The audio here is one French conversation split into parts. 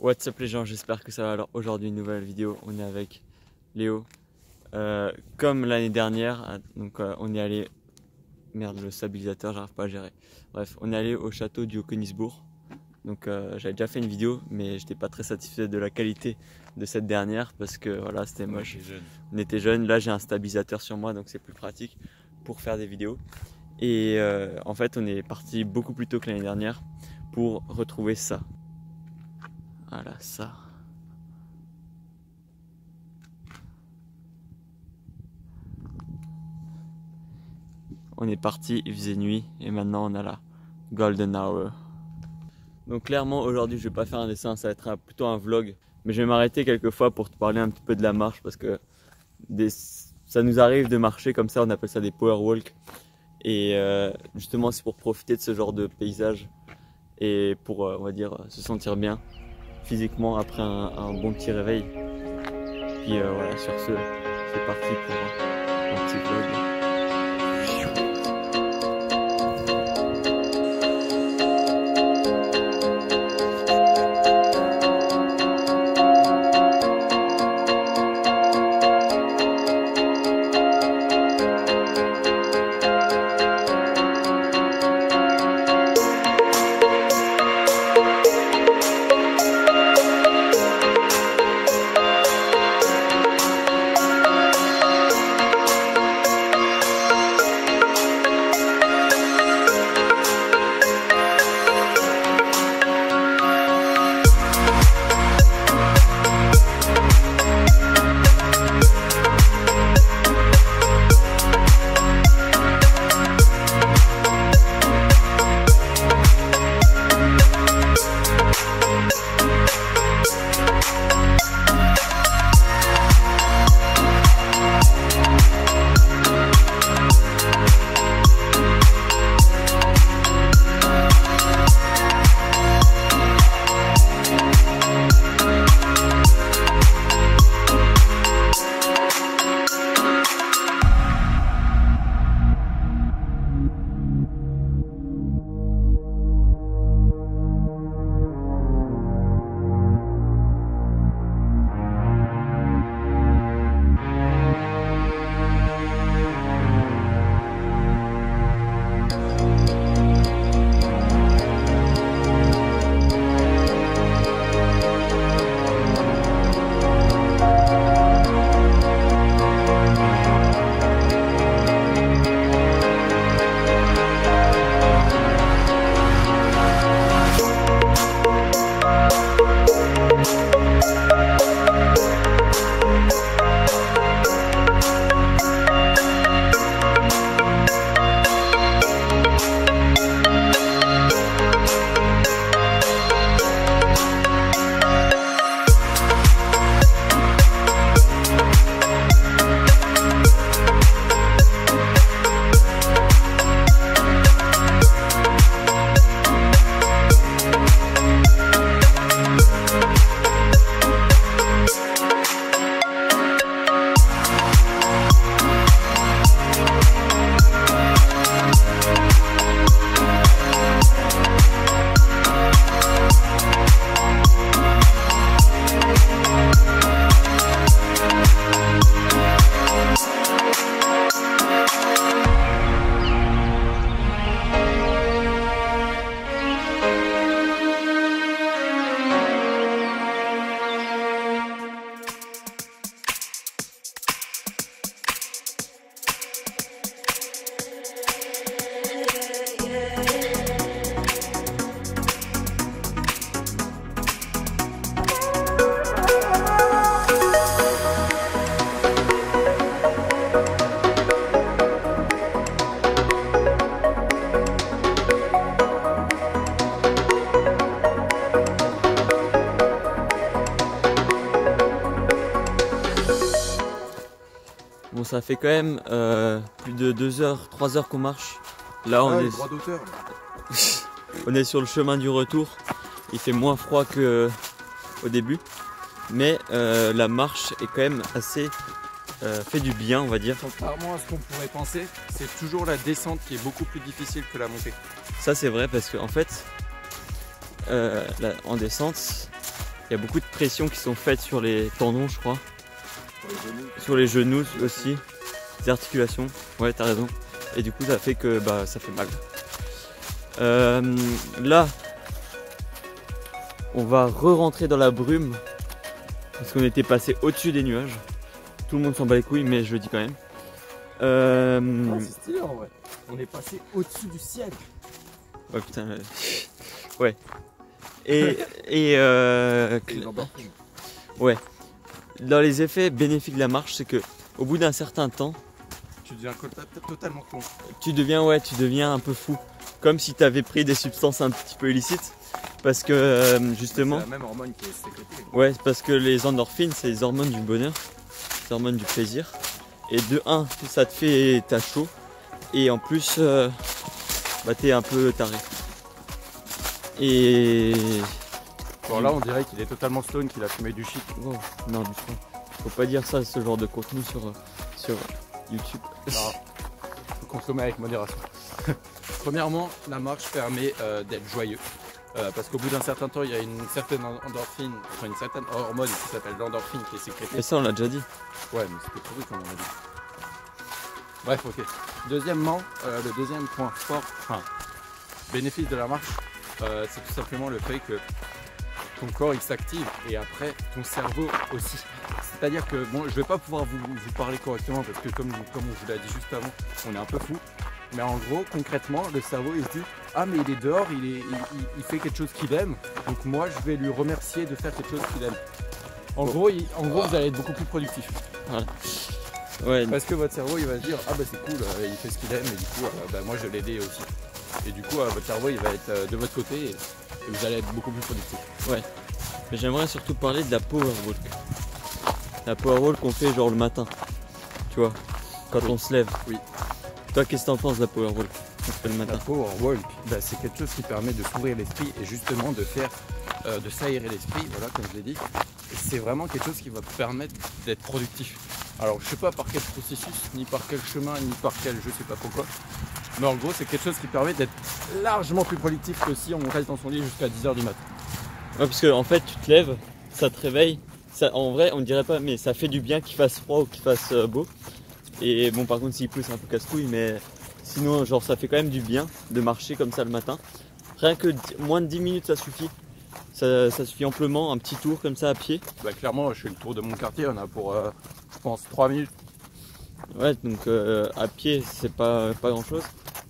What's up les gens, j'espère que ça va. Alors aujourd'hui une nouvelle vidéo, on est avec Léo. Comme l'année dernière, donc on est allé... Merde, le stabilisateur, j'arrive pas à gérer. Bref, on est allé au château du Haut-Königsbourg. Donc j'avais déjà fait une vidéo, mais j'étais pas très satisfait de la qualité de cette dernière parce que voilà, c'était moche. On était jeunes, là j'ai un stabilisateur sur moi donc c'est plus pratique pour faire des vidéos. Et en fait on est parti beaucoup plus tôt que l'année dernière pour retrouver ça. Voilà, ça. On est parti, il faisait nuit et maintenant on a la Golden Hour. Donc clairement aujourd'hui je vais pas faire un dessin, ça va être plutôt un vlog. Mais je vais m'arrêter quelques fois pour te parler un petit peu de la marche parce que ça nous arrive de marcher comme ça, on appelle ça des power walk. Et justement c'est pour profiter de ce genre de paysage et pour on va dire se sentir bien physiquement après un bon petit réveil. Puis voilà, sur ce, c'est parti pour un petit vlog. Bon, ça fait quand même plus de 2 heures, 3 heures qu'on marche. Là, on est droit d'auteur. on est sur le chemin du retour. Il fait moins froid qu'au début, mais la marche est quand même assez fait du bien, on va dire. Contrairement à ce qu'on pourrait penser, c'est toujours la descente qui est beaucoup plus difficile que la montée. Ça c'est vrai parce qu'en fait, en descente, Il y a beaucoup de pression qui sont faites sur les tendons, je crois. Sur les genoux aussi. Les articulations. Ouais, t'as raison. Et du coup, ça fait que bah, ça fait mal. Là, on va re-rentrer dans la brume. Parce qu'on était passé au-dessus des nuages. Tout le monde s'en bat les couilles, mais je le dis quand même. C'est stylé en vrai. On est passé au-dessus du ciel. Ouais, putain. Ouais. Et ouais. Dans les effets bénéfiques de la marche, c'est que au bout d'un certain temps, tu deviens totalement con. Tu deviens un peu fou. Comme si tu avais pris des substances un petit peu illicites. Parce que justement. C'est la même hormone qui est sécrétée. Ouais, parce que les endorphines, c'est les hormones du bonheur, les hormones du plaisir. Et de 1, ça te fait t'as chaud. Et en plus, bah, t'es un peu taré. Et. Bon, là, on dirait qu'il est totalement stone, qu'il a fumé du shit. Oh, non, du coup, faut pas dire ça, ce genre de contenu sur YouTube. Non, faut consommer avec modération. Premièrement, la marche permet d'être joyeux. Parce qu'au bout d'un certain temps, il y a une certaine endorphine, enfin une certaine hormone qui s'appelle l'endorphine qui est sécrétée. Et ça, on l'a déjà dit. Ouais, mais c'était pourri comme on a dit. Bref, ok. Deuxièmement, le deuxième point fort, enfin, bénéfice de la marche, c'est tout simplement le fait que ton corps il s'active et après ton cerveau aussi. C'est-à-dire que, bon, je vais pas pouvoir vous parler correctement parce que comme on vous l'a dit juste avant, on est un peu fou. Mais en gros, concrètement, le cerveau il se dit ah mais il est dehors, il fait quelque chose qu'il aime, donc moi je vais lui remercier de faire quelque chose qu'il aime. En gros, vous allez être beaucoup plus productif. Voilà. Ouais. Parce que votre cerveau il va se dire ah bah c'est cool, il fait ce qu'il aime et du coup bah, moi je vais l'aider aussi. Et du coup votre cerveau il va être de votre côté et vous allez être beaucoup plus productif. Ouais. Mais j'aimerais surtout parler de la power walk. La power walk qu'on fait genre le matin. Tu vois, quand on se lève. Oui. Toi, qu'est-ce que t'en penses de la power walk qu'on fait le matin? La power walk, bah, c'est quelque chose qui permet de s'ouvrir l'esprit et justement de faire, de s'aérer l'esprit, voilà comme je l'ai dit. C'est vraiment quelque chose qui va permettre d'être productif. Alors je sais pas par quel processus, ni par quel chemin, ni par quel je sais pas pourquoi. Mais en gros c'est quelque chose qui permet d'être largement plus productif que si on reste dans son lit jusqu'à 10h du matin. Ouais, parce que en fait tu te lèves, ça te réveille. Ça, en vrai on ne dirait pas, mais ça fait du bien qu'il fasse froid ou qu'il fasse beau. Et bon par contre s'il pleut c'est un peu casse-couille, mais sinon genre ça fait quand même du bien de marcher comme ça le matin. Rien que moins de 10 minutes ça suffit. Ça suffit amplement, un petit tour comme ça à pied. Bah clairement je fais le tour de mon quartier, on a pour je pense 3 minutes. Ouais, donc à pied c'est pas grand chose.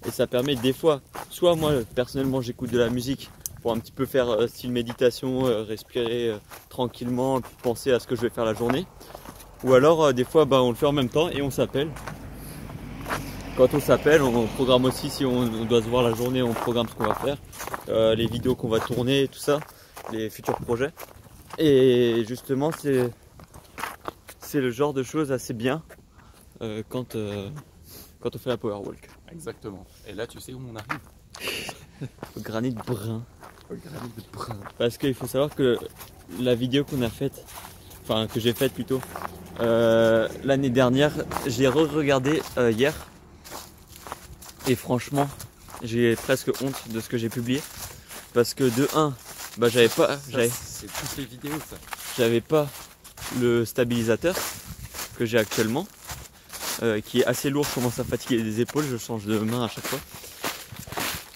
Et ça permet des fois, soit moi personnellement j'écoute de la musique pour un petit peu faire style méditation, respirer tranquillement, penser à ce que je vais faire la journée. Ou alors des fois bah, on le fait en même temps et on s'appelle. Quand on s'appelle, on programme aussi si on doit se voir la journée, on programme ce qu'on va faire, les vidéos qu'on va tourner, tout ça, les futurs projets. Et justement c'est le genre de choses assez bien quand on fait la power walk. Exactement. Et là tu sais où on arrive. Au granit brun. Au granit brun. Parce qu'il faut savoir que la vidéo qu'on a faite, enfin que j'ai faite plutôt, l'année dernière, je l'ai re-regardée hier. Et franchement, j'ai presque honte de ce que j'ai publié. Parce que de 1, bah j'avais pas. C'est toutes les vidéos ça. J'avais pas le stabilisateur que j'ai actuellement. Qui est assez lourd, je commence à fatiguer les épaules, je change de main à chaque fois.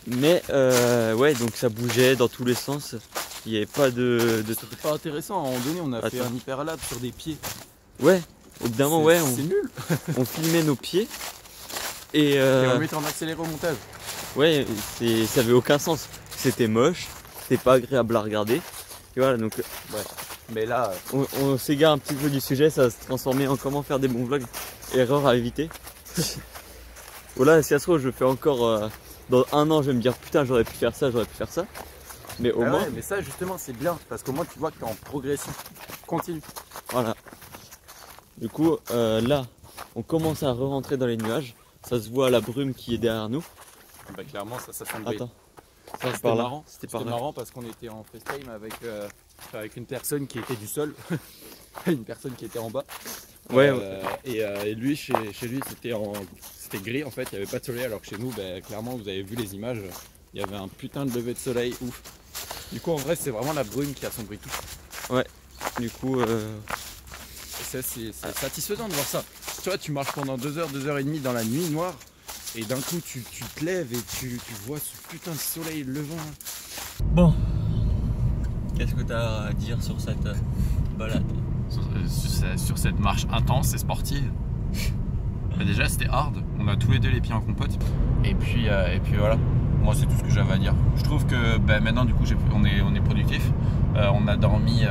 Mais ouais, donc ça bougeait dans tous les sens. Il n'y avait pas de truc. C'était pas intéressant, à un moment donné on a fait un hyperlap sur des pieds. Ouais, au bout d'un moment, ouais, c'est nul. On filmait nos pieds. Et on mettait en accéléré au montage. Ouais, ça avait aucun sens. C'était moche, c'était pas agréable à regarder. Et voilà, donc ouais. Mais là, on s'égare un petit peu du sujet, ça va se transformer en comment faire des bons vlogs. Erreur à éviter. Voilà, si ça se trouve, je fais encore dans 1 an, je vais me dire putain, j'aurais pu faire ça, j'aurais pu faire ça. Mais au moins. Ouais, mais ça, justement, c'est bien parce qu'au moins tu vois que tu es en progression continue. Voilà. Du coup, là, on commence à re-rentrer dans les nuages. Ça se voit la brume qui est derrière nous. Bah, clairement, ça sent le Attends. C'était marrant. C'était marrant parce qu'on était en FaceTime avec une personne qui était du sol, une personne qui était en bas. Ouais. Et lui, chez lui, c'était gris en fait, il n'y avait pas de soleil, alors que chez nous, bah, clairement, vous avez vu les images, il y avait un putain de lever de soleil, ouf. Du coup, en vrai, c'est vraiment la brume qui assombrit tout. Ouais, du coup... C'est satisfaisant de voir ça. Toi, tu marches pendant 2 heures, 2 heures et demie dans la nuit noire, et d'un coup, tu te lèves et tu vois ce putain de soleil levant. Bon, qu'est-ce que tu as à dire sur cette balade? Sur cette marche intense et sportive. Mais déjà, c'était hard. On a tous les deux les pieds en compote. Et puis voilà. Moi, c'est tout ce que j'avais à dire. Je trouve que maintenant, du coup, on est productif. On a dormi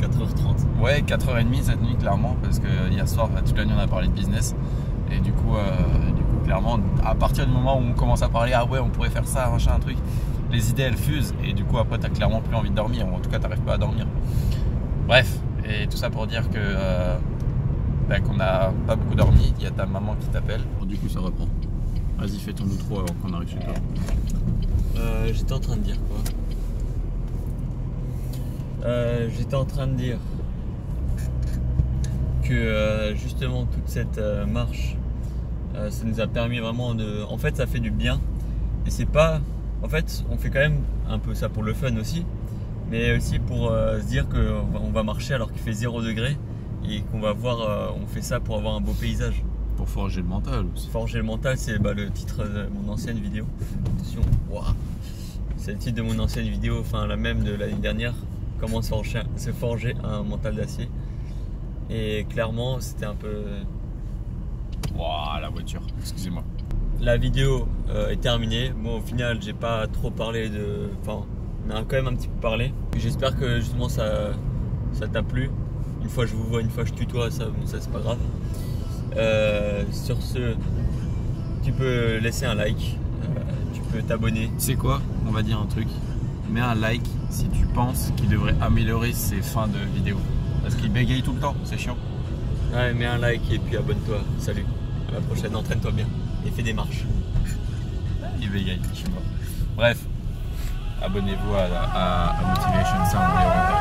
4h30. Ouais, 4h30 cette nuit, clairement, parce que hier soir, toute la nuit, on a parlé de business. Et du coup, clairement, à partir du moment où on commence à parler, ah ouais, on pourrait faire ça, machin, un truc, les idées elles fusent. Et du coup, après, t'as clairement plus envie de dormir, ou en tout cas, t'arrives pas à dormir. Bref, et tout ça pour dire que qu'on n'a pas beaucoup dormi. Il y a ta maman qui t'appelle. Du coup, ça reprend. Vas-y, fais ton outro avant qu'on arrive chez toi. J'étais en train de dire quoi? J'étais en train de dire que justement toute cette marche, ça nous a permis vraiment de... En fait, ça fait du bien. Et c'est pas... En fait, on fait quand même un peu ça pour le fun aussi, mais aussi pour se dire qu'on va marcher alors qu'il fait 0 degré et qu'on va voir... on fait ça pour avoir un beau paysage. Pour forger le mental aussi. Forger le mental, c'est le titre de mon ancienne vidéo. Attention, wow. C'est le titre de mon ancienne vidéo, enfin la même de l'année dernière. Comment se forger un mental d'acier. Et clairement, c'était un peu... Waouh, la voiture, excusez-moi. La vidéo est terminée. Bon, au final, j'ai pas trop parlé de... Enfin, on a quand même un petit peu parlé. J'espère que justement ça t'a plu. Une fois je vous vois, une fois je tutoie, ça c'est pas grave. Sur ce, tu peux laisser un like, tu peux t'abonner. Tu sais quoi? On va dire un truc. Mets un like si tu penses qu'il devrait améliorer ses fins de vidéo. Parce qu'il bégaye tout le temps, c'est chiant. Ouais, mets un like et puis abonne-toi. Salut, à la prochaine, entraîne-toi bien et fais des marches. Il bégaye, je suis mort. Bref, abonnez-vous à Motivation Sound.